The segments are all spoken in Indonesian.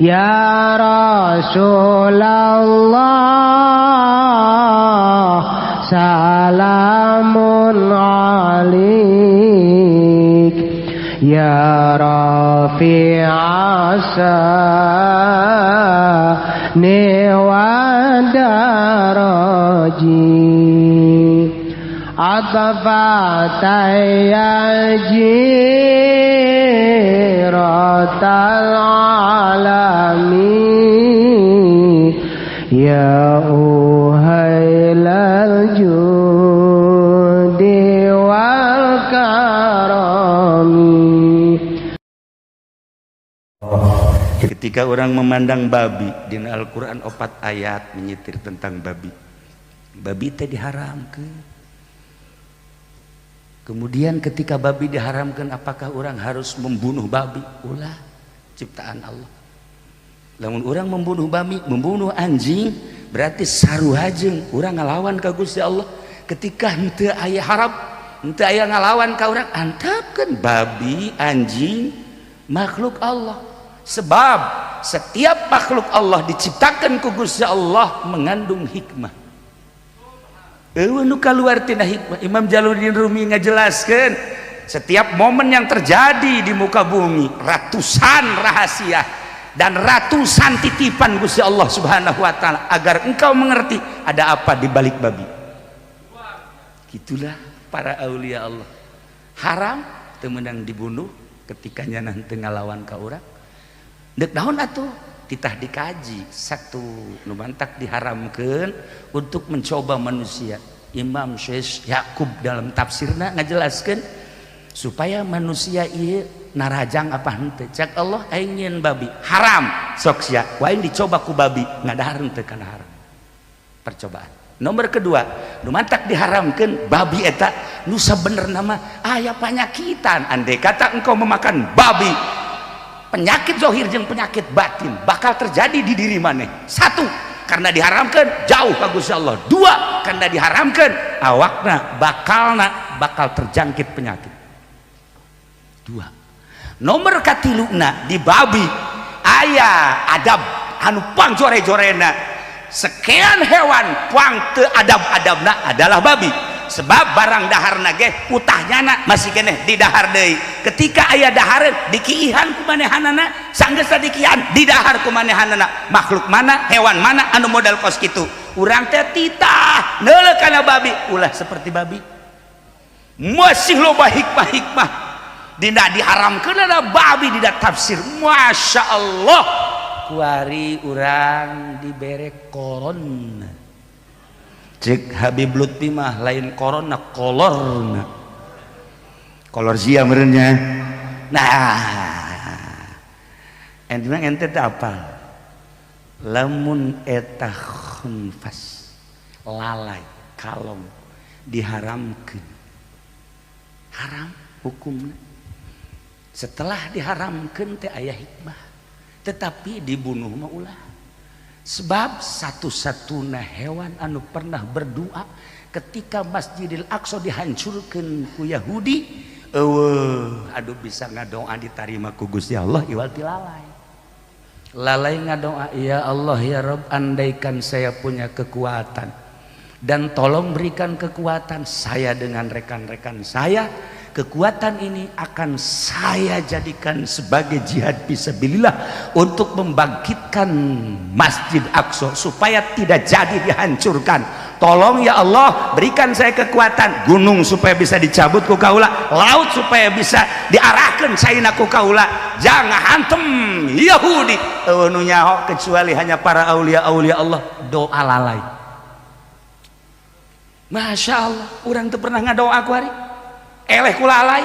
Ya Rasulullah salamun alaik ya rafi'asa wa daraji atfataya jiratal alami ya uhailal judi wal karami. Ketika orang memandang babi di Al-Quran 4 ayat menyitir tentang babi. Babi itu diharamkan. Kemudian ketika babi diharamkan, apakah orang harus membunuh babi? Ulah ciptaan Allah. Lamun orang membunuh babi, membunuh anjing, berarti saruhajeng orang ngalawan ka Gusti Allah. Ketika henteu aya harap, henteu aya ngalawan ka urang, antapkeun babi, anjing, makhluk Allah. Sebab setiap makhluk Allah diciptakan ku Gusti Allah mengandung hikmah. Nu kaluar tina hikmah. Imam Jalaluddin Rumi ngajelaskeun setiap momen yang terjadi di muka bumi ratusan rahasia dan ratusan titipan Gusti Allah Subhanahu wa taala agar engkau mengerti ada apa di balik babi. Gitulah para aulia Allah. Haram teu meunang dibunuh ketika nyana teu ngalawan ka urang. Dek naon atuh titah dikaji satu nu mantak diharamkeun untuk mencoba manusia. Imam Syekh Yakub dalam tafsirna ngajelaskeun supaya manusia ieu narajang apa henteu. Cak Allah aing nyeun babi haram sok sia wae dicoba ku babi ngadahar henteu kana haram. Percobaan. Nomor kedua, nu mantak diharamkeun babi eta nu sabenerna mah aya panyakitan. Andai kata engkau memakan babi, penyakit zahir jeung penyakit batin bakal terjadi di diri maneh. Satu, karena diharamkan jauh ka Gusti Allah. Dua, karena diharamkan awakna bakal terjangkit penyakit. Dua. Nomor katiluna di babi aya adab anu pang jore-jorena. Sekian hewan pang teu adab-adabna adalah babi. Sebab barang daharna ge utahnyana masih keneh di dahar deui. Ketika aya dahareun dikiihan ku manehanana, sanggeus dikiihan di dahar ku manehanana. Makhluk mana, hewan mana anu modal kos kitu? Urang teh titah neuleuk kana babi, ulah seperti babi. Masih loba hikmah-hikmah dina diharamkeunna babi dina tafsir. Masya Allah, kuari urang dibere koron. Cek Habib Lutfi mah lain korona kolorna kolor zia merenya. Nah ente apa lamun eta khunfas lalai kalong diharamkeun haram hukumna. Setelah diharamkeun teh aya hikmah tetapi dibunuh mah ulah. Sebab satu-satuna hewan anu pernah berdoa ketika Masjidil Aqsa dihancurkan ku Yahudi, aduh bisa ngadoa diterima ku Gusti Allah iwal ti lalai. Lalai ngadoa, ya Allah ya Rabb, andaikan saya punya kekuatan dan tolong berikan kekuatan saya dengan rekan-rekan saya. Kekuatan ini akan saya jadikan sebagai jihad fisabilillah untuk membangkitkan Masjid Aqsa supaya tidak jadi dihancurkan. Tolong ya Allah berikan saya kekuatan, gunung supaya bisa dicabut ku kaula, laut supaya bisa diarahkan saina ku kaula, jangan hantem Yahudi nu nyaho kecuali hanya para aulia-aulia Allah. Doa lalai. Masya Allah, orang tuh pernah ngadoa ku hari eleh kulalai.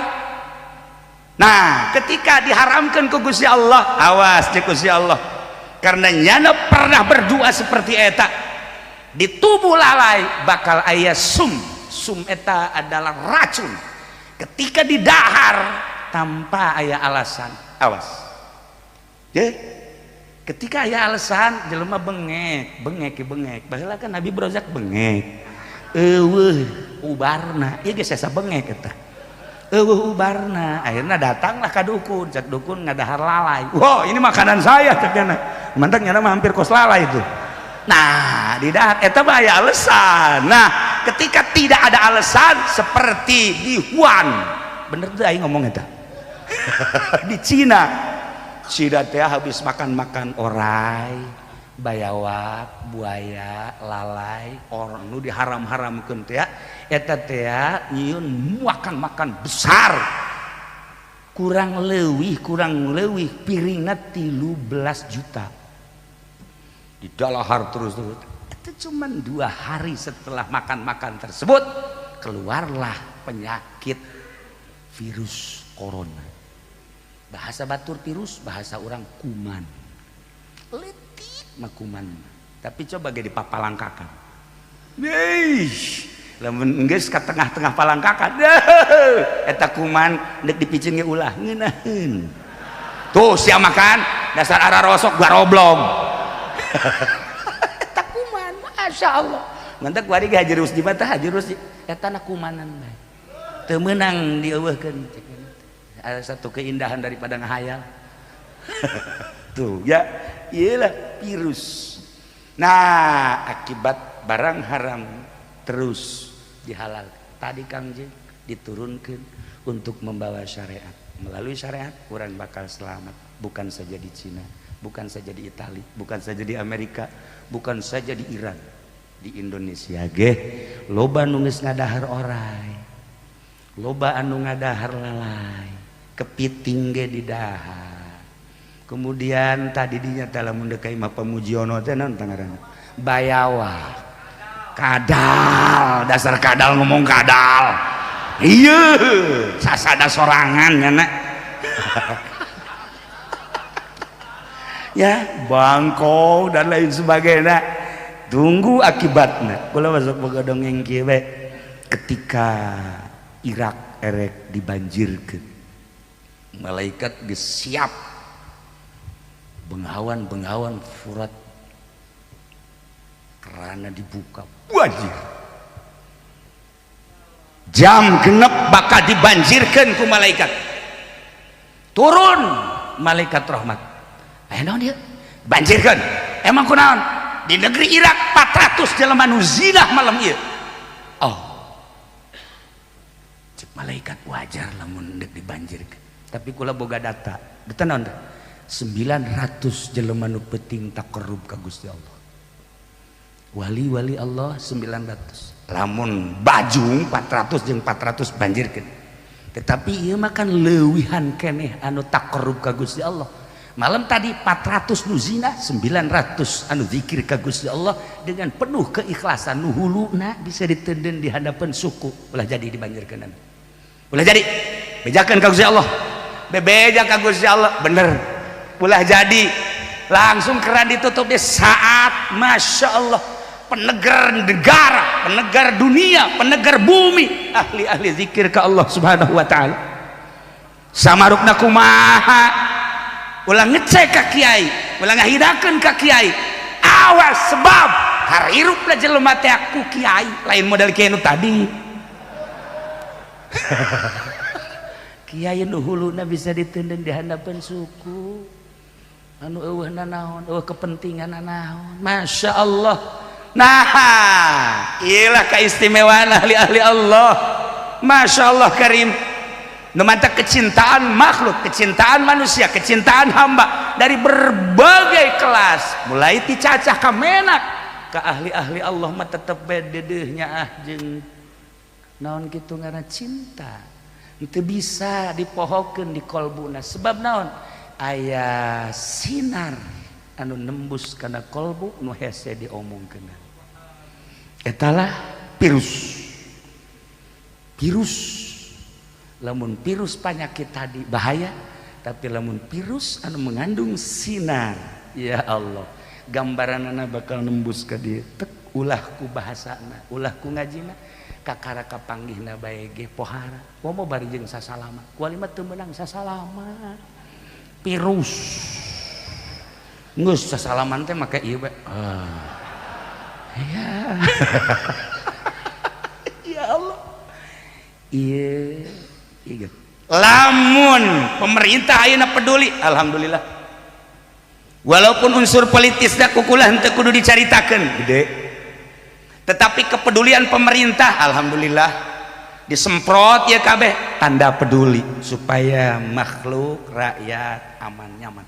Nah ketika diharamkan ke Gusti Allah, awas cek Gusti Allah, karena nyana pernah berdoa seperti eta di tubuh lalai bakal aya sum eta adalah racun. Ketika didahar tanpa aya alasan, awas ketika aya alasan jelema bengek baheula kan Nabi Brozak bengek ubarna ieu geus asa bengek eta. ubarna akhirnya datanglah ka dukun, cek dukun ngadahar lalai. Wow, ini makanan saya ceknya. Mantap nyana hampir kos lalai itu. Nah, di dahar eta mah aya alasan. Nah, ketika tidak ada alasan seperti di Wuhan. Bener tuh aing ngomong eta. Di Cina teh habis makan orai, bayawak, buaya, lalai, orang nu diharam-haramkeun teh eta teh nyieun makan besar. Kurang leuwih piringna 13 juta. Di dalahar terus. Itu cuma 2 hari setelah makan tersebut keluarlah penyakit virus corona. Bahasa batur virus, bahasa orang kuman. Letik mah kuman. Tapi coba ge dipapalangkakan. Lamun geus ka tengah-tengah palangkakan. Eta kuman deuk dipicing ge ulah ngeunaheun. Tuh sia makan dasar ara rosok garoblong. Eta kuman, masya Allah. Mantap kuari ge haji rusdi mah tah haji rusdi. Eta na kumanan bae. Teu meunang dieuweuhkeun. Ada satu keindahan daripada ngahayal. Tuh ya, iyalah virus. Nah, akibat barang haram terus dihalal. Tadi Kang Jeng diturunkan untuk membawa syariat. Melalui syariat orang bakal selamat. Bukan saja di Cina, bukan saja di Italia, bukan saja di Amerika, bukan saja di Iran, di Indonesia ge loba nu geus ngadahar orai, loba anu ngadahar lalai, kepiting ge di dahar. Kemudian tadi dinya teh lamun deui ka Imam Pamujiono teh naon ngaranna? Bayawa. Kadal, dasar kadal ngomong kadal. Iya, sasada sorangan nyana. Ya, bangkong dan lain sebagainya. Tunggu akibatnya. Kula masuk boga dongeng kieu we. Ketika Irak erek dibanjirkeun. Malaikat geus siap. Bengawan furat karena dibuka wajib jam genep bakal dibanjirkan ku malaikat turun malaikat rahmat naon dia banjirkan emang kunaon di negeri Irak 400 jelema nu zinah malam ieu oh cek malaikat wajar lamun deuk dibanjirkan tapi kula boga data naon 900 jelema nu penting takarrub ka Gusti Allah wali-wali Allah 900 lamun bajung 400 jeung 400 banjirkeun tetapi ieu mah kan leuwihan keneh anu takarrub ka Gusti Allah malam tadi 400 nu zina 900 anu zikir ka Gusti Allah dengan penuh keikhlasan nu huluna bisa ditenden di hadapan suku ulah jadi dibanjirkeun ulah jadi bejakeun ka Gusti Allah bebeja ka Gusti Allah bener ulah jadi langsung keran ditutup di saat masya Allah penegar negara, penegar dunia, penegar bumi, ahli-ahli zikir ke Allah subhanahu wa ta'ala samarukna kumaha ulah ngecek ka kiai ulah ngahidakeun ka kiai awas sebab harirupna jelema teh ku kiai lain model kiai nu tadi kiai nu huluna bisa ditenden di hadapan suku anu eueuhna naon eueuh kepentingan naon masya Allah nah iyalah keistimewaan ahli-ahli Allah masya Allah karim nu mata kecintaan makhluk kecintaan manusia kecintaan hamba dari berbagai kelas mulai ti cacah ka menak ka ahli-ahli Allah mah tetep bededeuhnya jeung naon kitu ngaranna cinta teu bisa dipohokeun di kolbuna sebab naon aya sinar anu nembus kana kolbu nu hese diomongkeun etalah virus lamun virus penyakit tadi bahaya tapi lamun virus anu mengandung sinar ya Allah gambaranana bakal nembus ka dieu tek ulah ku bahasana ulah ku ngajina kakara kapanggihna bae ge pohara momo bari jeung sasalama kuali mah teu meunang sasalama virus ngus sasalaman teh make ieu bae ya ya Allah ieu Iya. Lamun pemerintah ayeuna peduli, alhamdulillah. Walaupun unsur politisnya kukulah henteu kudu dicaritakeun, gede. Tetapi kepedulian pemerintah, alhamdulillah, disemprot ya kabeh tanda peduli supaya makhluk rakyat aman nyaman.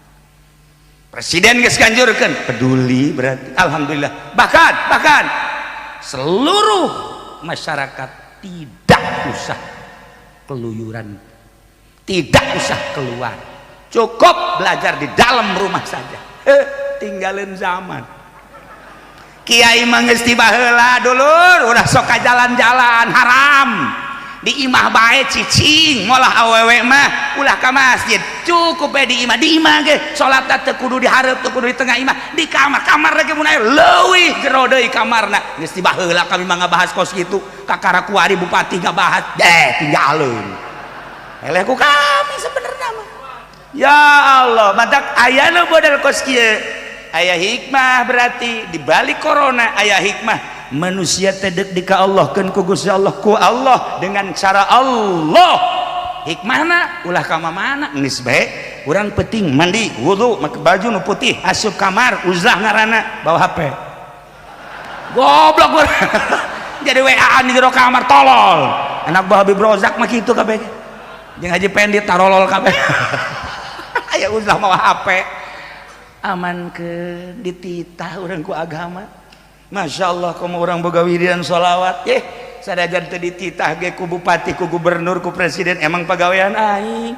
Presiden geus ganjurkeun peduli berarti alhamdulillah. Bahkan seluruh masyarakat tidak usah keluyuran, tidak usah keluar, cukup belajar di dalam rumah saja. Tinggalin zaman. Kiai mah geus tiba heula dulur, udah sok ka jalan-jalan haram. Di imah bae cicing, molah awewe mah ulah ka masjid. Cukup we di imah ge salat teh kudu dihareup, teu kudu di tengah imah, di kamar lagi mun aya leuwih jero deui kamarna. Geus tiba heula kami mah ngabahas kos kitu, kakara kuari bupati ngabahas, tinggalin. Eleh ku kami sebenarnya mah. Ya Allah, madak aya nu model kos kieu. Aya hikmah berarti di balik corona aya hikmah. Manusia tedek di ka Allah kan ku Gusti Allah ku Allah dengan cara Allah. Hikmahna ulah ka mana geus bae urang penting mandi wudu make baju nu putih asup kamar uzlah ngaranna bawa HP. Goblok urang. Jadi WA-an di jero kamar tolol. Anak buah Habib Rozak mah kitu kabeh. Jeung Haji Pendit tarolol kabeh. Aya uzlah mawa HP. Aman ke dititah urang ku agama. Masya Allah kamu orang boga wiridan sholawat sadajan teu dititah ge ku bupati ku gubernur ku presiden emang pagawean aing.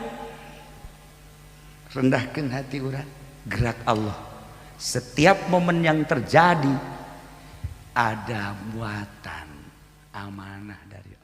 Rendahkeun hati urang, gerak Allah. Setiap momen yang terjadi ada muatan amanah dari